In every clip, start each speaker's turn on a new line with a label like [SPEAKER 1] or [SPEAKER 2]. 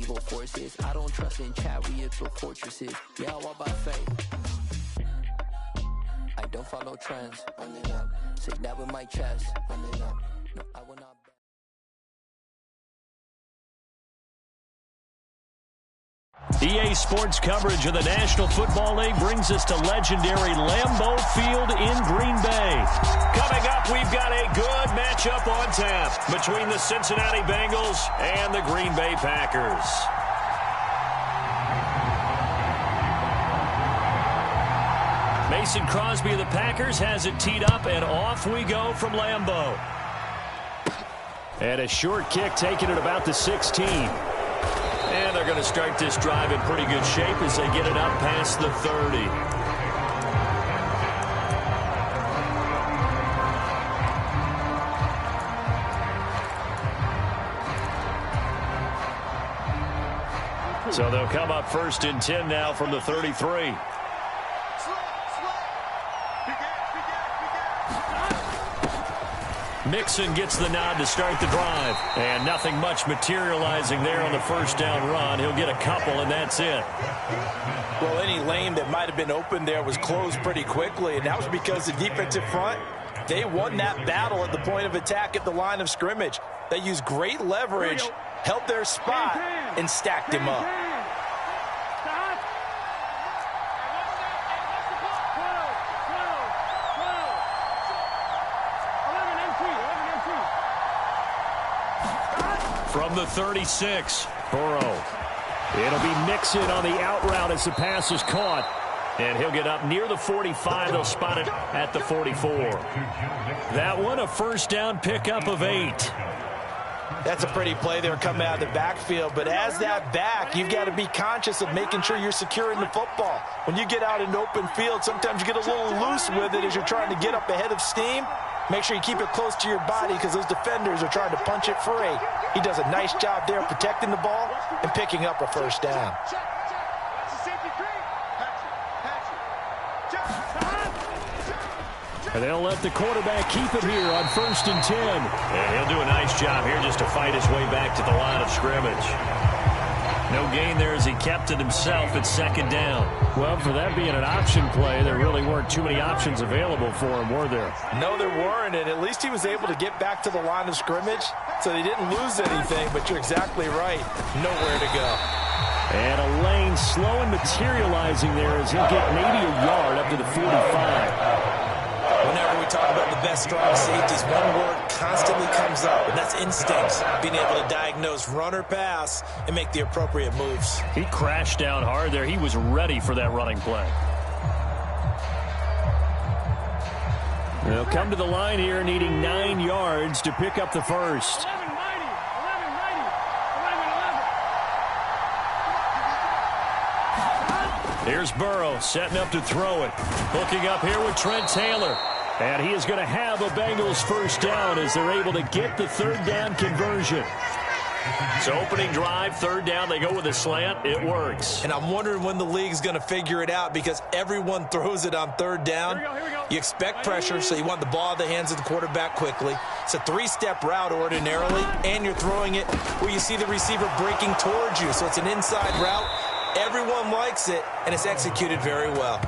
[SPEAKER 1] invisible forces. I don't trust in chariots or fortresses. Yeah, I walk by faith. I don't follow trends. Run it up. Say that with my chest. Run it up. No, I will not.
[SPEAKER 2] EA Sports coverage of the National Football League brings us to legendary Lambeau Field in Green Bay. Coming up, we've got a good matchup on tap between the Cincinnati Bengals and the Green Bay Packers. Mason Crosby of the Packers has it teed up, and off we go from Lambeau. And a short kick taken at about the 16. And they're going to start this drive in pretty good shape as they get it up past the 30. So they'll come up 1st and 10 now from the 33. Mixon gets the nod to start the drive. And nothing much materializing there on the first down run. He'll get a couple, and that's it.
[SPEAKER 3] Well, any lane that might have been open there was closed pretty quickly, and that was because the defensive front, they won that battle at the point of attack at the line of scrimmage. They used great leverage, held their spot, and stacked him up. From the 36, Burrow. It'll be Mixon on the out route as the pass is caught. And he'll get up near the 45. They'll spot it at the 44. That one, a first down pickup of 8. That's a pretty play there coming out of the backfield. But as that back, you've got to be conscious of making sure you're securing the football. When you get out in open field, sometimes you get a little loose with it as you're trying to get up ahead of steam. Make sure you keep it close to your body because those defenders are trying to punch it free. He does a nice job there protecting the ball and picking up a first down. And they'll let the quarterback keep it here on 1st and 10. And he'll do a nice job here just to fight his way back to the line of scrimmage. No gain there as he kept it himself at 2nd down. Well, for that being an option play, there really weren't too many options available for him, were there? No, there weren't, and at least he was able to get back to the line of scrimmage, so they didn't lose anything, but you're exactly right. Nowhere to go. And a lane slow and materializing there as he'll get maybe a yard up to the 45. Whenever we talk about the best strong safeties, one word constantly comes up, and that's instincts. Being able to diagnose run or pass and make the appropriate moves. He crashed down hard there. He was ready for that running play. They'll come to the line here needing 9 yards to pick up the first. Here's Burrow setting up to throw it. Hooking up here with Trent Taylor. And he is going to have a Bengals first down as they're able to get the 3rd down conversion. So opening drive, 3rd down, they go with a slant. It works. And I'm wondering when the league's going to figure it out because everyone throws it on 3rd down. Here we go. You expect pressure, so you want the ball in the hands of the quarterback quickly. It's a 3-step route ordinarily, and you're throwing it where you see the receiver breaking towards you. So it's an inside route. Everyone likes it, and it's executed very well.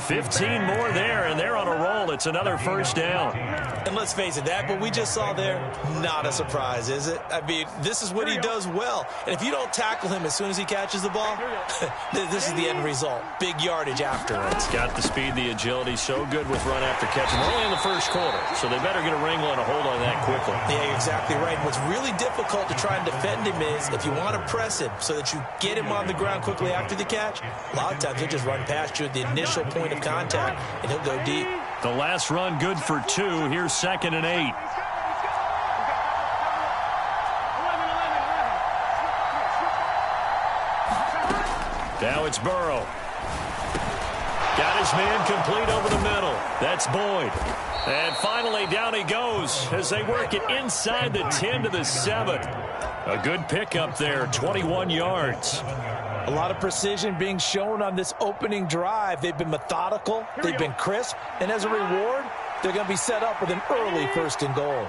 [SPEAKER 3] 15 more there, and they're on a roll. It's another first down. And let's face it, that what we just saw there, not a surprise, is it? I mean, this is what he does well. And if you don't tackle him as soon as he catches the ball, this is the end result. Big yardage afterwards. Got the speed, the agility, so good with run after catch. We're only in the first quarter, so they better get a wrangle and a hold on that quickly. Yeah, you're exactly right. And what's really difficult to try and defend him is if you want to press him so that you get him on the ground quickly after the catch, a lot of times he'll just run past you at the initial point of contact, and he'll go deep. The last run good for 2. Here's 2nd and 8. Now it's Burrow. Got his man complete over the middle. That's Boyd. And finally down he goes as they work it inside the 10 to the 7. A good pickup there, 21 yards. A lot of precision being shown on this opening drive. They've been methodical, they've been crisp, and as a reward, they're going to be set up with an early 1st and goal.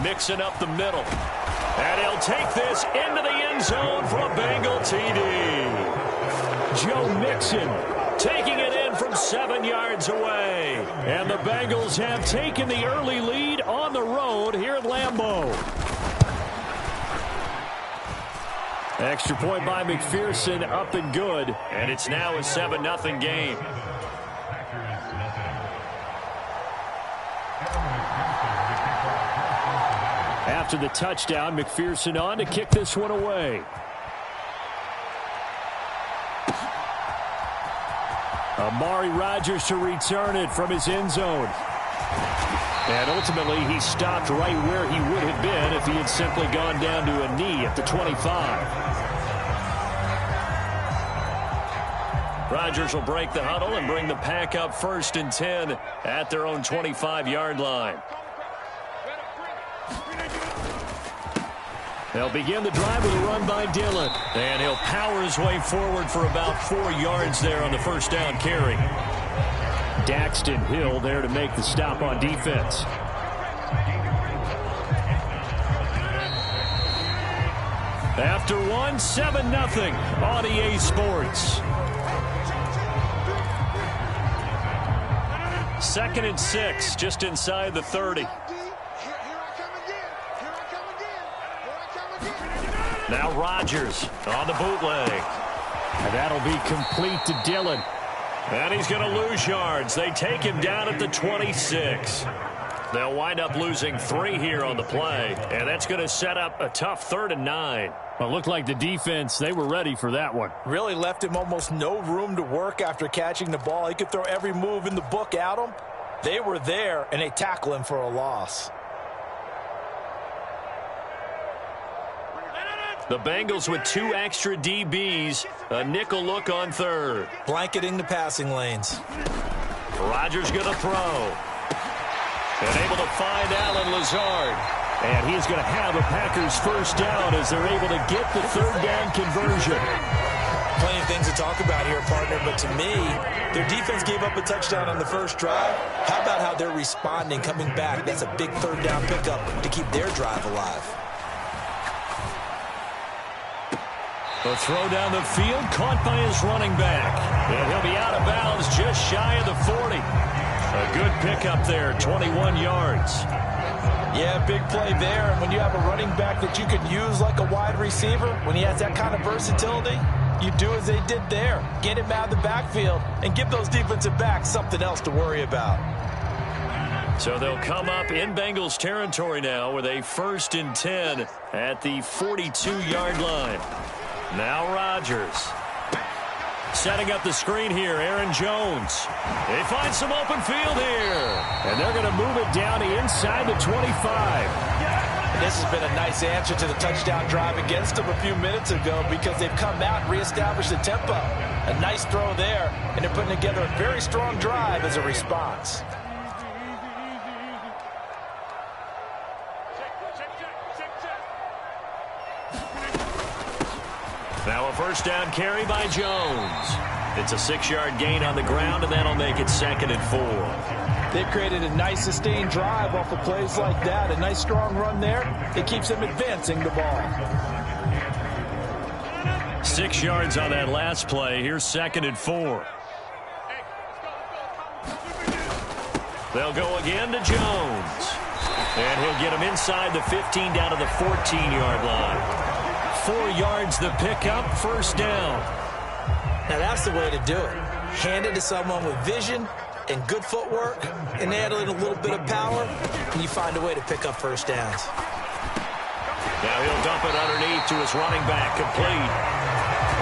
[SPEAKER 2] mixing up the middle. And he'll take this into the end zone for a Bengal TD. Joe Mixon taking it in from 7 yards away. And the Bengals have taken the early lead on the road here at Lambeau. Extra point by McPherson, up and good. And it's now a 7-0 game. After the touchdown, McPherson on to kick this one away. Amari Rodgers to return it from his end zone. And ultimately, he stopped right where he would have been if he had simply gone down to a knee at the 25. Rodgers will break the huddle and bring the pack up 1st and 10 at their own 25-yard line. They'll begin the drive with a run by Dillon. And he'll power his way forward for about 4 yards there on the first down carry. Daxton Hill there to make the stop on defense. After one, 7-0 on EA Sports. 2nd and 6, just inside the 30. Now Rodgers on the bootleg. And that'll be complete to Dillon. And he's going to lose yards. They take him down at the 26. They'll wind up losing 3 here on the play. And that's going to set up a tough 3rd and 9. Well, it looked like the defense, they were ready for that one.
[SPEAKER 4] Really left him almost no room to work after catching the ball. He could throw every move in the book at him. They were there, and they tackle him for a loss.
[SPEAKER 2] The Bengals with 2 extra DBs, a nickel look on 3rd.
[SPEAKER 4] Blanketing the passing lanes.
[SPEAKER 2] Rodgers going to throw. And able to find Allen Lazard. And he's going to have a Packers first down as they're able to get the 3rd down conversion.
[SPEAKER 4] Plenty of things to talk about here, partner, but to me, their defense gave up a touchdown on the first drive. How about how they're responding, coming back? That's a big 3rd down pickup to keep their drive alive.
[SPEAKER 2] The throw down the field, caught by his running back. And he'll be out of bounds just shy of the 40. A good pickup there, 21 yards.
[SPEAKER 4] Yeah, big play there. And when you have a running back that you can use like a wide receiver, when he has that kind of versatility, you do as they did there. Get him out of the backfield and give those defensive backs something else to worry about.
[SPEAKER 2] So they'll come up in Bengals territory now with a 1st and 10 at the 42-yard line. Now Rodgers. Setting up the screen here, Aaron Jones. They find some open field here. And they're going to move it down to inside the 25.
[SPEAKER 4] This has been a nice answer to the touchdown drive against them a few minutes ago because they've come out and reestablished the tempo. A nice throw there, and they're putting together a very strong drive as a response.
[SPEAKER 2] Now a first down carry by Jones. It's a 6-yard gain on the ground, and that'll make it 2nd and 4.
[SPEAKER 4] They've created a nice sustained drive off of plays like that. A nice strong run there. It keeps them advancing the ball.
[SPEAKER 2] 6 yards on that last play. Here's 2nd and 4. They'll go again to Jones. And he'll get him inside the 15 down to the 14-yard line. 4 yards the pickup, first down.
[SPEAKER 4] Now that's the way to do it. Hand it to someone with vision and good footwork and add in a little bit of power, and you find a way to pick up first downs.
[SPEAKER 2] Now he'll dump it underneath to his running back, complete.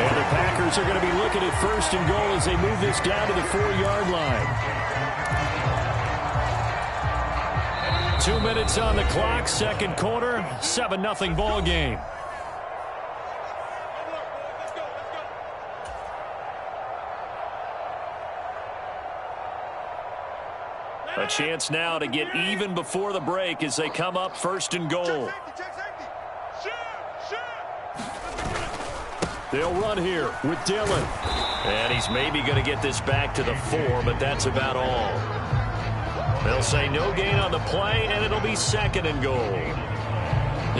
[SPEAKER 2] And the Packers are going to be looking at 1st and goal as they move this down to the 4-yard line. 2 minutes on the clock, 2nd quarter, 7-0 ball game. A chance now to get even before the break as they come up 1st and goal. They'll run here with Dillon. And he's maybe going to get this back to the 4, but that's about all. They'll say no gain on the play, and it'll be 2nd and goal.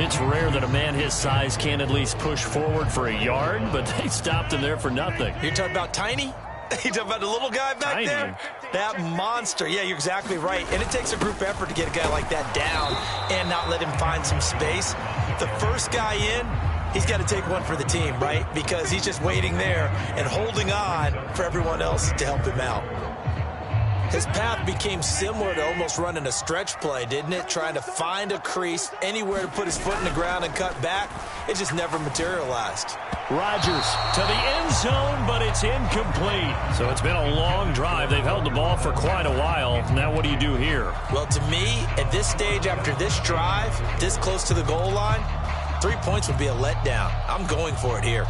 [SPEAKER 3] It's rare that a man his size can at least push forward for a yard, but they stopped him there for nothing.
[SPEAKER 4] You're talking about tiny? You're talking about the little guy back there? That monster. Yeah, you're exactly right. And it takes a group effort to get a guy like that down and not let him find some space. The first guy in, he's got to take one for the team, right? Because he's just waiting there and holding on for everyone else to help him out. His path became similar to almost running a stretch play, didn't it? Trying to find a crease, anywhere to put his foot in the ground and cut back. It just never materialized.
[SPEAKER 2] Rodgers to the end zone, but it's incomplete. So it's been a long drive. They've held the ball for quite a while. Now what do you do here?
[SPEAKER 4] Well, to me, at this stage after this drive, this close to the goal line, 3 points would be a letdown. I'm going for it here.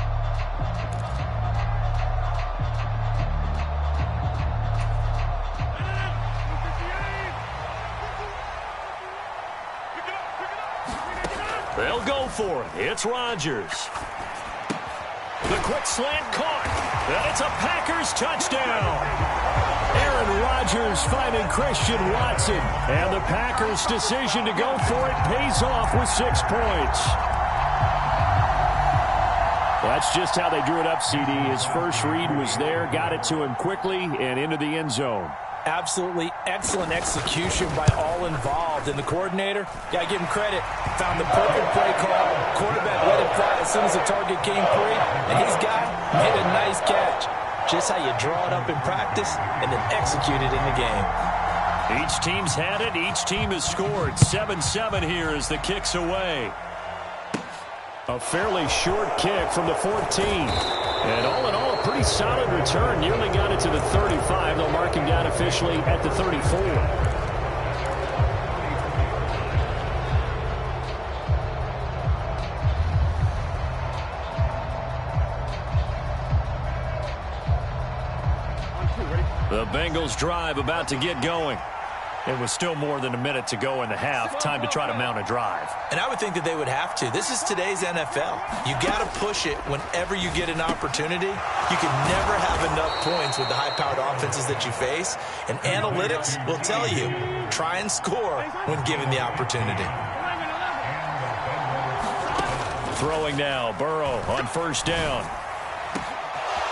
[SPEAKER 2] They'll go for it. It's Rodgers. The quick slant caught. And it's a Packers touchdown. Aaron Rodgers finding Christian Watson. And the Packers' decision to go for it pays off with 6 points. Well, that's just how they drew it up, CD. His first read was there, got it to him quickly, and into the end zone.
[SPEAKER 4] Absolutely excellent execution by all involved. And the coordinator, got to give him credit, found the perfect play call. Quarterback let it fly as soon as the target came free. And his guy made a nice catch. Just how you draw it up in practice and then execute it in the game.
[SPEAKER 2] Each team's had it. Each team has scored. 7-7 here as the kick's away. A fairly short kick from the 14. And all in all, a pretty solid return. Nearly got it to the 35. They'll mark him down officially at the 34. The Bengals drive about to get going. It was still more than a minute to go in the half. Time to try to mount a drive.
[SPEAKER 4] And I would think that they would have to. This is today's NFL. You got to push it whenever you get an opportunity. You can never have enough points with the high-powered offenses that you face. And analytics will tell you, try and score when given the opportunity.
[SPEAKER 2] Throwing now, Burrow on first down.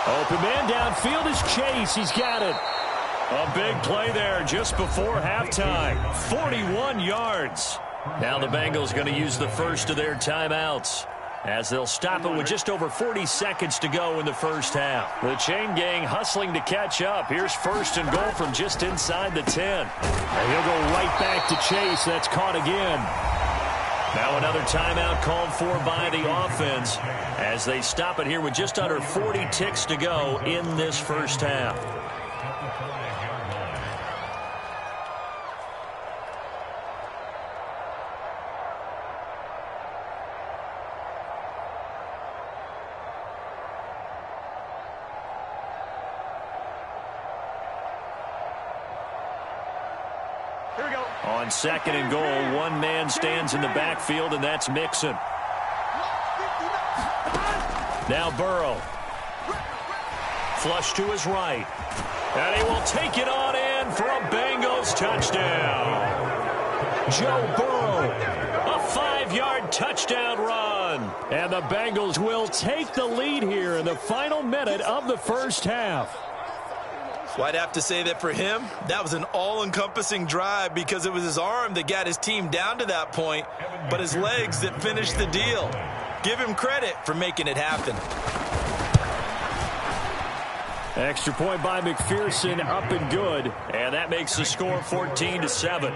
[SPEAKER 2] Open man downfield is Chase. He's got it. A big play there just before halftime. 41 yards. Now the Bengals going to use the first of their timeouts as they'll stop it with just over 40 seconds to go in the first half. The chain gang hustling to catch up. Here's first and goal from just inside the 10. And he'll go right back to Chase. That's caught again. Now another timeout called for by the offense as they stop it here with just under 40 ticks to go in this first half. On second and goal, one man stands in the backfield, and that's Mixon. Now Burrow. Flush to his right. And he will take it on in for a Bengals touchdown. Joe Burrow, a 5-yard touchdown run. And the Bengals will take the lead here in the final minute of the first half.
[SPEAKER 4] Well, I'd have to say that for him, that was an all-encompassing drive because it was his arm that got his team down to that point, but his legs that finished the deal. Give him credit for making it happen.
[SPEAKER 2] Extra point by McPherson, up and good. And that makes the score 14-7.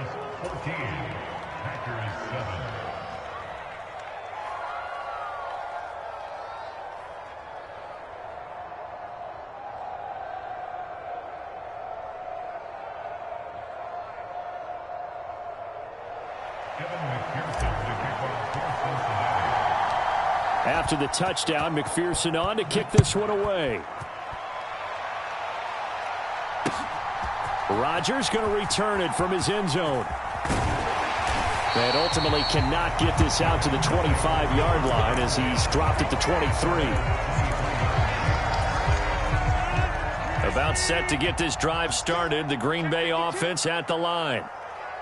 [SPEAKER 2] After the touchdown, McPherson on to kick this one away. Rodgers going to return it from his end zone. And ultimately cannot get this out to the 25-yard line as he's dropped it to 23. About set to get this drive started, the Green Bay offense at the line.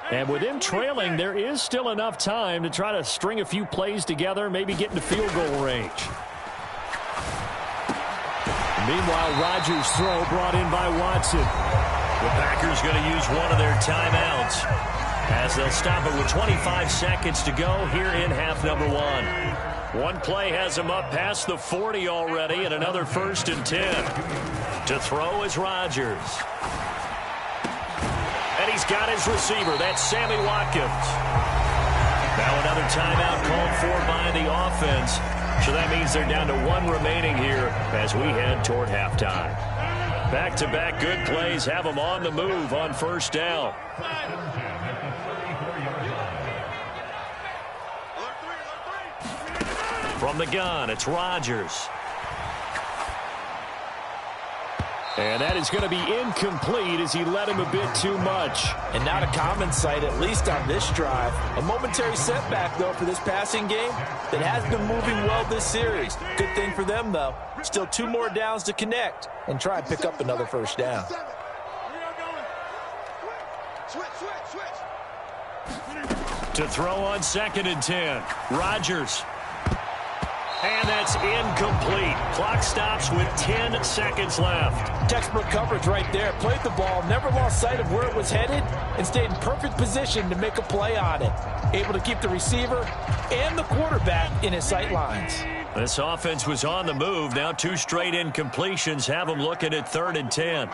[SPEAKER 2] And with them trailing, there is still enough time to try to string a few plays together, maybe get into field goal range. Meanwhile, Rodgers' throw brought in by Watson. The Packers going to use one of their timeouts as they'll stop it with 25 seconds to go here in half number one. One play has him up past the 40 already, and another 1st and 10. To throw is Rodgers. And he's got his receiver. That's Sammy Watkins. Now another timeout called for by the offense. So that means they're down to one remaining here as we head toward halftime. Back-to-back good plays have them on the move on 1st down. From the gun, it's Rodgers. And that is going to be incomplete as he led him a bit too much.
[SPEAKER 4] And not a common sight, at least on this drive. A momentary setback, though, for this passing game that has been moving well this series. Good thing for them, though. Still 2 more downs to connect and try and pick up another 1st down.
[SPEAKER 2] To throw on 2nd and 10, Rodgers. And that's incomplete. Clock stops with 10 seconds left.
[SPEAKER 4] Textbook coverage right there. Played the ball, never lost sight of where it was headed, and stayed in perfect position to make a play on it. Able to keep the receiver and the quarterback in his sight lines.
[SPEAKER 2] This offense was on the move. Now 2 straight incompletions have them looking at 3rd and 10.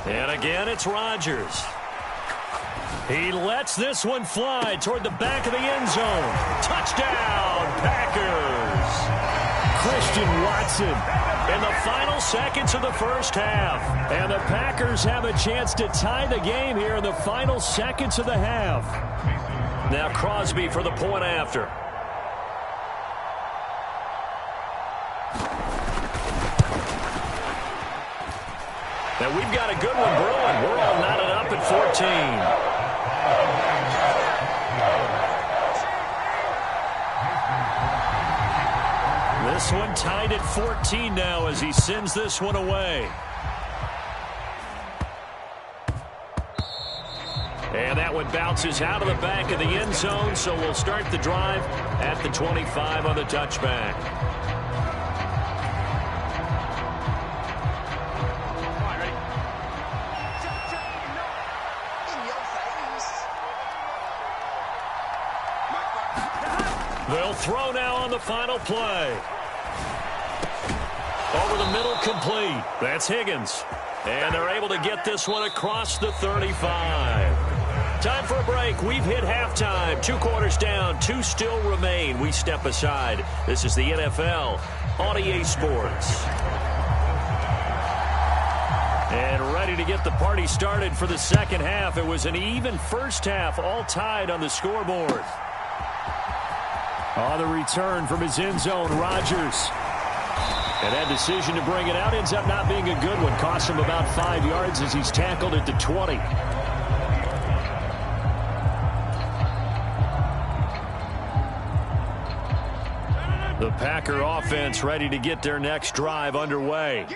[SPEAKER 2] And again, it's Rodgers. He lets this one fly toward the back of the end zone. Touchdown, Packers. Christian Watson in the final seconds of the 1st half. And the Packers have a chance to tie the game here in the final seconds of the half. Now Crosby for the point after. And we've got a good one brewing. We're all knotted up at 14. This one tied at 14 now as he sends this one away. And that one bounces out of the back of the end zone, so we'll start the drive at the 25 on the touchback. They'll throw now on the final play. Over the middle, complete. That's Higgins. And they're able to get this one across the 35. Time for a break. We've hit halftime. 2 quarters down. 2 still remain. We step aside. This is the NFL on EA Sports. And ready to get the party started for the 2nd half. It was an even 1st half, all tied on the scoreboard. On the return from his end zone, Rodgers. And that decision to bring it out ends up not being a good one. Costs him about 5 yards as he's tackled at the 20. The Packer offense ready to get their next drive underway.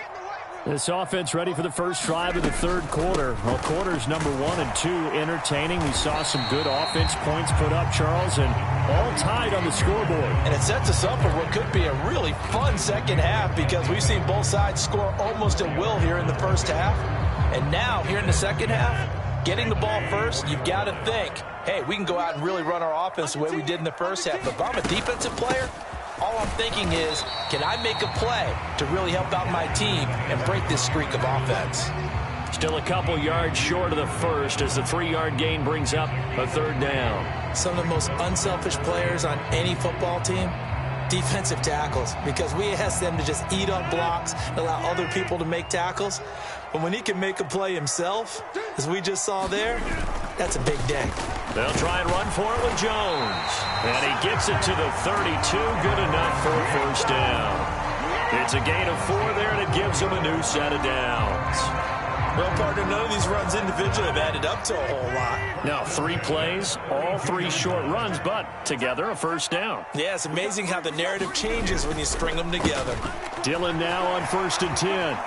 [SPEAKER 2] This offense ready for the first drive of the 3rd quarter. Well, quarters number 1 and 2 entertaining. We saw some good offense points put up, Charles, and all tied on the scoreboard.
[SPEAKER 4] And it sets us up for what could be a really fun 2nd half because we've seen both sides score almost at will here in the 1st half. And now, here in the 2nd half, getting the ball first, you've got to think, hey, we can go out and really run our offense the way we did in the 1st half. But if I'm a defensive player, all I'm thinking is, can I make a play to really help out my team and break this streak of offense?
[SPEAKER 2] Still a couple yards short of the first as the 3-yard gain brings up a 3rd down.
[SPEAKER 4] Some of the most unselfish players on any football team, defensive tackles, because we ask them to just eat up blocks and allow other people to make tackles. But when he can make a play himself, as we just saw there, that's a big day.
[SPEAKER 2] They'll try and run for it with Jones. And he gets it to the 32. Good enough for a 1st down. It's a gain of 4 there, and it gives them a new set of downs. yards.
[SPEAKER 4] Well, partner, none of these runs individually have added up to a whole lot.
[SPEAKER 2] Now, 3 plays, all 3 short runs, but together a first down.
[SPEAKER 4] Yeah, it's amazing how the narrative changes when you string them together.
[SPEAKER 2] Dillon now on 1st and 10.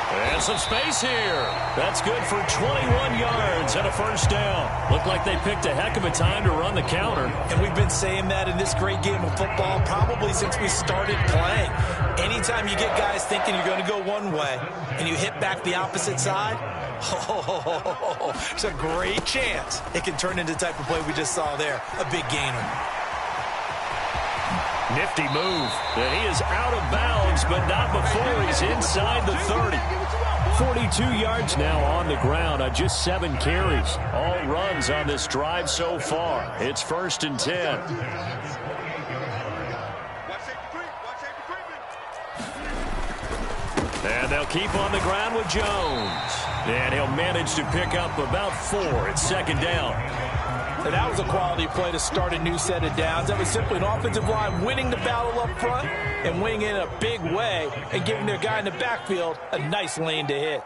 [SPEAKER 2] And some space here. That's good for 21 yards and a first down. Looked like they picked a heck of a time to run the counter.
[SPEAKER 4] And we've been saying that in this great game of football probably since we started playing. Anytime you get guys thinking you're going to go one way and you hit back the opposite side, it's a great chance it can turn into the type of play we just saw there, a big gainer.
[SPEAKER 2] Nifty move. And he is out of bounds, but not before he's inside the 30. 42 yards now on the ground on just 7 carries. All runs on this drive so far. It's 1st and 10. And they'll keep on the ground with Jones. And he'll manage to pick up about 4 at 2nd down.
[SPEAKER 4] And that was a quality play to start a new set of downs. That was simply an offensive line winning the battle up front and winning it in a big way and giving their guy in the backfield a nice lane to hit.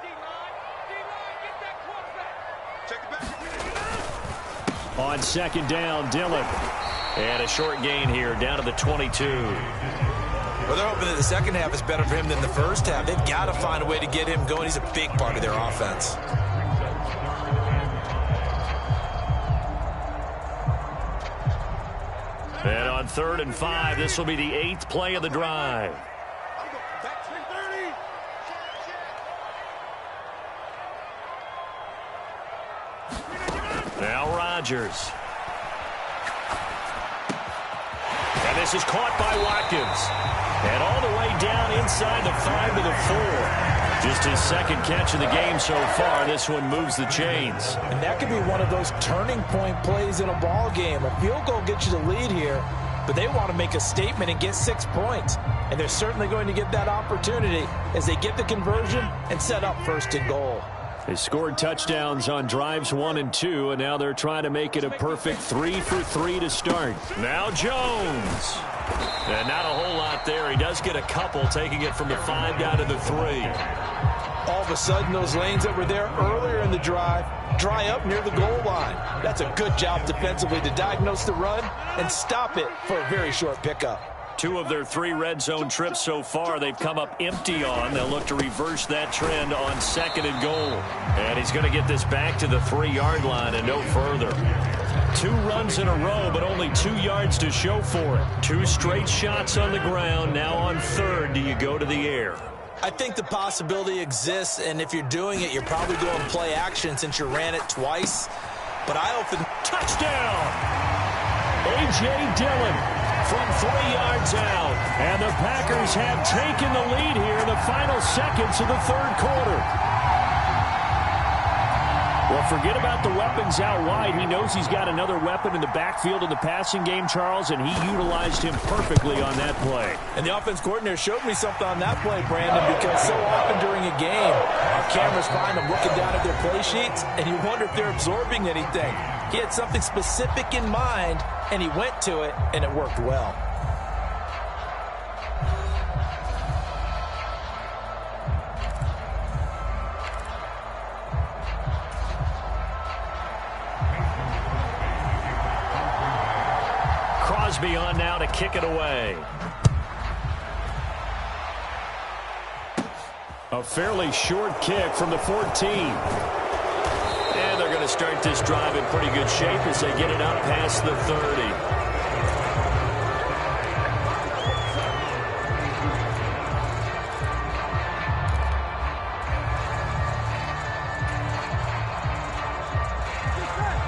[SPEAKER 2] On 2nd down, Dillon. And a short gain here down to the 22.
[SPEAKER 4] Well, they're hoping that the second half is better for him than the first half. They've got to find a way to get him going. He's a big part of their offense.
[SPEAKER 2] And on 3rd and 5, this will be the 8th play of the drive. Now Rodgers. And this is caught by Watkins. And all the way down inside the 5 to the 4. Just his 2nd catch of the game so far. This one moves the chains.
[SPEAKER 4] And that could be one of those turning point plays in a ball game. A field goal gets you the lead here, but they want to make a statement and get 6 points. And they're certainly going to get that opportunity as they get the conversion and set up 1st and goal.
[SPEAKER 2] They scored touchdowns on drives 1 and 2, and now they're trying to make it a perfect 3 for 3 to start. Now Jones. And not a whole lot there. He does get a couple, taking it from the 5 down to the 3.
[SPEAKER 4] All of a sudden, those lanes that were there earlier in the drive dry up near the goal line. That's a good job defensively to diagnose the run and stop it for a very short pickup.
[SPEAKER 2] 2 of their 3 red zone trips so far they've come up empty on. They'll look to reverse that trend on 2nd and goal. And he's going to get this back to the 3-yard line and no further. 2 runs in a row, but only 2 yards to show for it. 2 straight shots on the ground. Now on 3rd, do you go to the air?
[SPEAKER 4] I think the possibility exists, and if you're doing it, you're probably going play action since you ran it twice. But I often...
[SPEAKER 2] Touchdown! A.J. Dillon from 3 yards out. And the Packers have taken the lead here in the final seconds of the 3rd quarter. Well, forget about the weapons out wide. He knows he's got another weapon in the backfield in the passing game, Charles, and he utilized him perfectly on that play.
[SPEAKER 4] And the offense coordinator showed me something on that play, Brandon, because so often during a game, our cameras find them looking down at their play sheets, and you wonder if they're absorbing anything. He had something specific in mind, and he went to it, and it worked well.
[SPEAKER 2] Crosby on now to kick it away. A fairly short kick from the 14. And they're going to start this drive in pretty good shape as they get it up past the 30.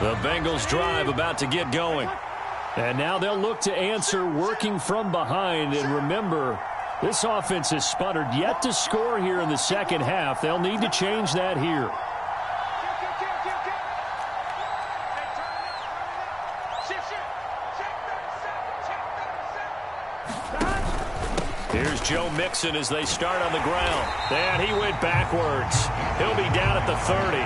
[SPEAKER 2] The Bengals drive about to get going. And now they'll look to answer working from behind. And remember, this offense has sputtered yet to score here in the 2nd half. They'll need to change that here. Here's Joe Mixon as they start on the ground. And he went backwards. He'll be down at the 30.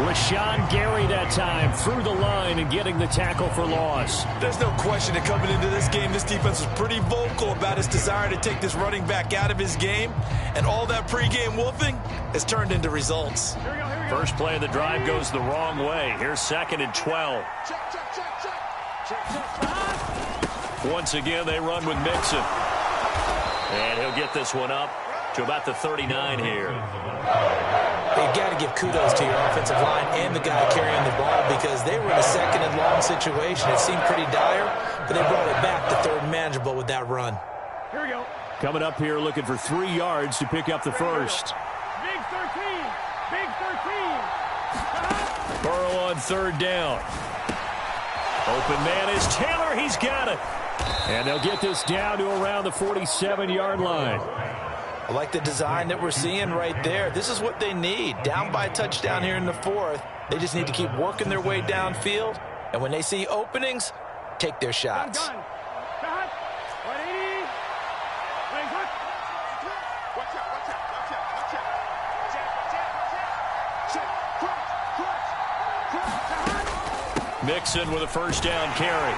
[SPEAKER 2] Rashawn Gary that time through the line and getting the tackle for loss.
[SPEAKER 4] There's no question that coming into this game, this defense was pretty vocal about its desire to take this running back out of his game. And all that pregame wolfing has turned into results.
[SPEAKER 2] First play of the drive goes the wrong way. Here's 2nd and 12. Once again, they run with Mixon. And he'll get this one up to about the 39 here.
[SPEAKER 4] You've got to give kudos to your offensive line and the guy carrying the ball because they were in a 2nd and long situation. It seemed pretty dire, but they brought it back to 3rd and manageable with that run.
[SPEAKER 3] Here we go.
[SPEAKER 2] Coming up here looking for 3 yards to pick up the first.
[SPEAKER 3] Big 13. Big 13.
[SPEAKER 2] Burrow on 3rd down. Open man is Taylor. He's got it. And they'll get this down to around the 47-yard line.
[SPEAKER 4] I like the design that we're seeing right there. This is what they need. Down by a touchdown here in the 4th. They just need to keep working their way downfield. And when they see openings, take their shots.
[SPEAKER 2] Mixon with a 1st down carry.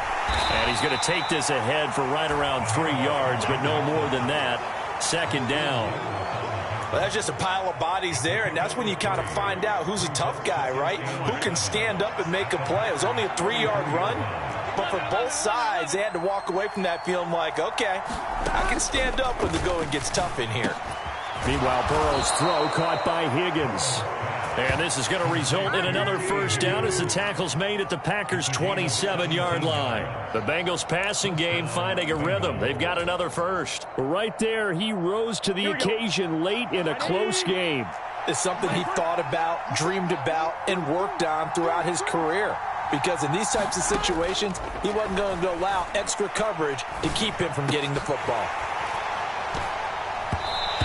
[SPEAKER 2] And he's going to take this ahead for right around 3 yards, but no more than that. 2nd down.
[SPEAKER 4] Well, that's just a pile of bodies there, and that's when you kind of find out who's a tough guy, right? Who can stand up and make a play. It was only a 3-yard run, but for both sides, they had to walk away from that feeling like, okay, I can stand up when the going gets tough in here.
[SPEAKER 2] Meanwhile, Burrow's throw caught by Higgins. And this is going to result in another 1st down as the tackle's made at the Packers' 27-yard line. The Bengals passing game finding a rhythm. They've got another first. Right there, he rose to the occasion late in a close game.
[SPEAKER 4] It's something he thought about, dreamed about, and worked on throughout his career. Because in these types of situations, he wasn't going to allow extra coverage to keep him from getting the football.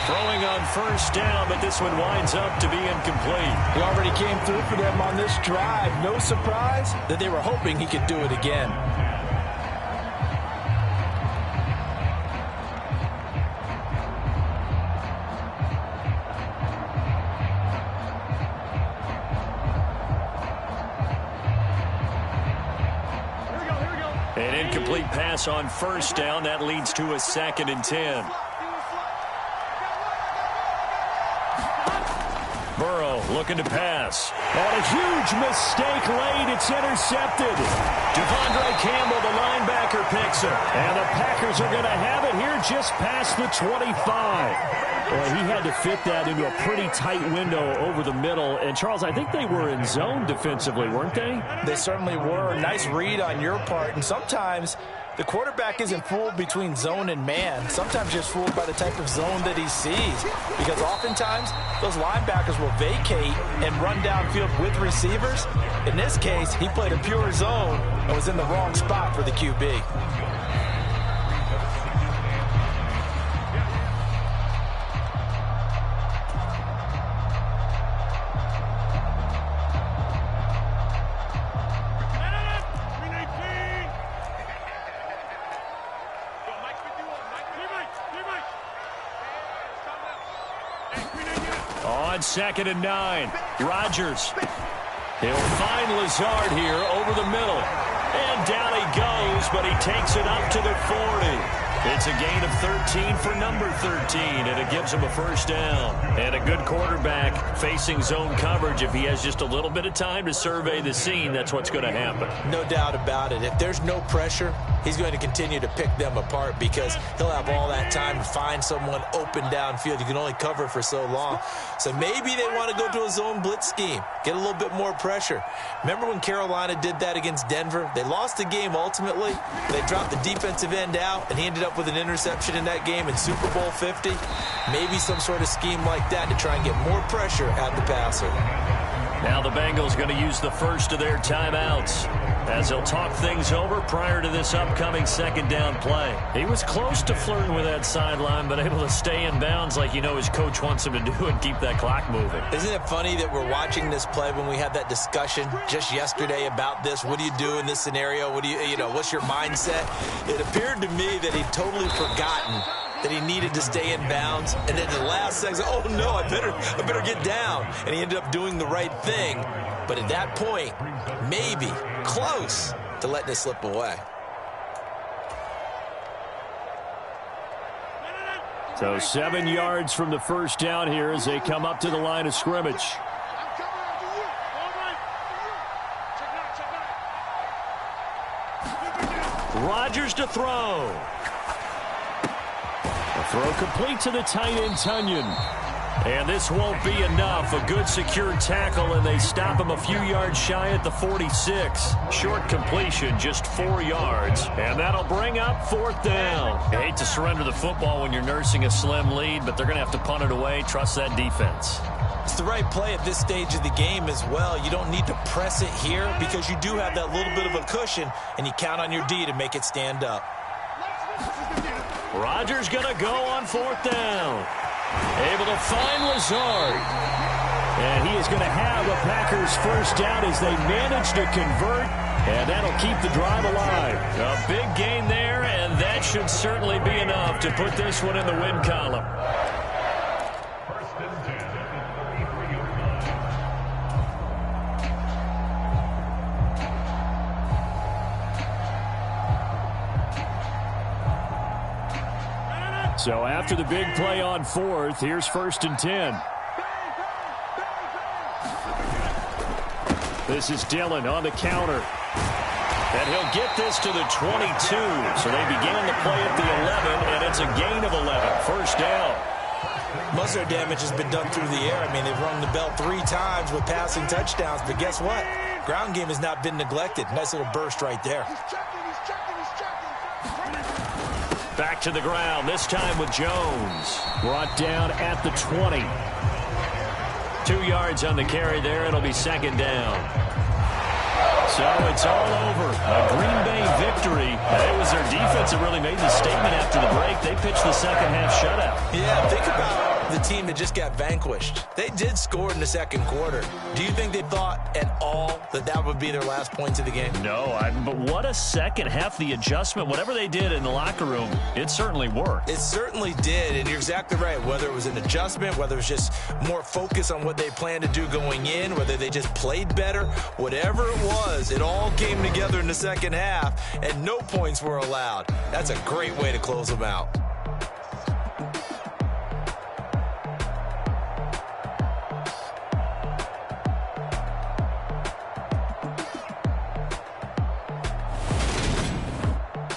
[SPEAKER 2] Throwing on 1st down, but this one winds up to be incomplete.
[SPEAKER 4] He already came through for them on this drive. No surprise that they were hoping he could do it again.
[SPEAKER 2] An incomplete pass on 1st down. That leads to a 2nd and 10. Burrow looking to pass. And a huge mistake late. It's intercepted. Devondre Campbell, the linebacker, picks it. And the Packers are going to have it here just past the 25. Well, he had to fit that into a pretty tight window over the middle. And, Charles, I think they were in zone defensively, weren't they?
[SPEAKER 4] They certainly were. Nice read on your part. And sometimes the quarterback isn't fooled between zone and man. Sometimes just fooled by the type of zone that he sees. Because oftentimes, those linebackers will vacate and run downfield with receivers. In this case, he played a pure zone and was in the wrong spot for the QB.
[SPEAKER 2] On 2nd and 9, Rodgers. He'll find Lazard here over the middle. And down he goes, but he takes it up to the 40. It's a gain of 13 for number 13, and it gives him a 1st down. And a good quarterback facing zone coverage. If he has just a little bit of time to survey the scene, that's what's going to happen.
[SPEAKER 4] No doubt about it. If there's no pressure, he's going to continue to pick them apart because he'll have all that time to find someone open downfield. You can only cover for so long. So maybe they want to go to a zone blitz scheme, get a little bit more pressure. Remember when Carolina did that against Denver? They lost the game ultimately. They dropped the defensive end out, and he ended up with an interception in that game in Super Bowl 50. Maybe some sort of scheme like that to try and get more pressure at the passer.
[SPEAKER 2] Now the Bengals going to use the first of their timeouts as they'll talk things over prior to this upcoming 2nd down play. He was close to flirting with that sideline, but able to stay in bounds like you know his coach wants him to do and keep that clock moving.
[SPEAKER 4] Isn't it funny that we're watching this play when we had that discussion just yesterday about this? What do you do in this scenario? What do you know, what's your mindset? It appeared to me that he'd totally forgotten that he needed to stay in bounds, and then the last second, oh no, I better get down. And he ended up doing the right thing. But at that point, maybe close to letting it slip away.
[SPEAKER 2] So 7 yards from the first down here as they come up to the line of scrimmage. Rodgers to throw. A throw complete to the tight end, Tunyon. And this won't be enough. A good secure tackle, and they stop him a few yards shy at the 46. Short completion, just 4 yards. And that'll bring up 4th down. You hate to surrender the football when you're nursing a slim lead, but they're going to have to punt it away. Trust that defense.
[SPEAKER 4] It's the right play at this stage of the game as well. You don't need to press it here because you do have that little bit of a cushion, and you count on your D to make it stand up.
[SPEAKER 2] Rodgers going to go on 4th down. Able to find Lazard. And he is going to have a Packers first down as they manage to convert. And that'll keep the drive alive. A big gain there, and that should certainly be enough to put this one in the win column. So after the big play on 4th, here's 1st and 10. This is Dillon on the counter. And he'll get this to the 22. So they began the play at the 11, and it's a gain of 11. First down.
[SPEAKER 4] Most of their damage has been done through the air. I mean, they've rung the bell 3 times with passing touchdowns. But guess what? Ground game has not been neglected. Nice little burst right there.
[SPEAKER 2] Back to the ground, this time with Jones. Brought down at the 20. 2 yards on the carry there. It'll be 2nd down. So it's all over. A Green Bay victory. It was their defense that really made the statement after the break. They pitched the second half shutout.
[SPEAKER 4] Yeah, think about the team that just got vanquished. They did score in the second quarter. Do you think they thought at all that that would be their last points of the game?
[SPEAKER 2] No, but what a second half. The adjustment, whatever they did in the locker room, it certainly worked.
[SPEAKER 4] It certainly did, and you're exactly right. Whether it was an adjustment, whether it was just more focus on what they planned to do going in, whether they just played better, whatever it was, it all came together in the second half, and no points were allowed. That's a great way to close them out.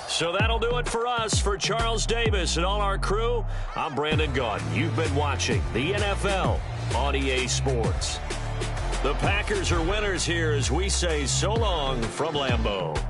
[SPEAKER 2] So that'll do it for us. For Charles Davis and all our crew, I'm Brandon Gaudin. You've been watching the NFL on EA Sports. The Packers are winners here as we say so long from Lambeau.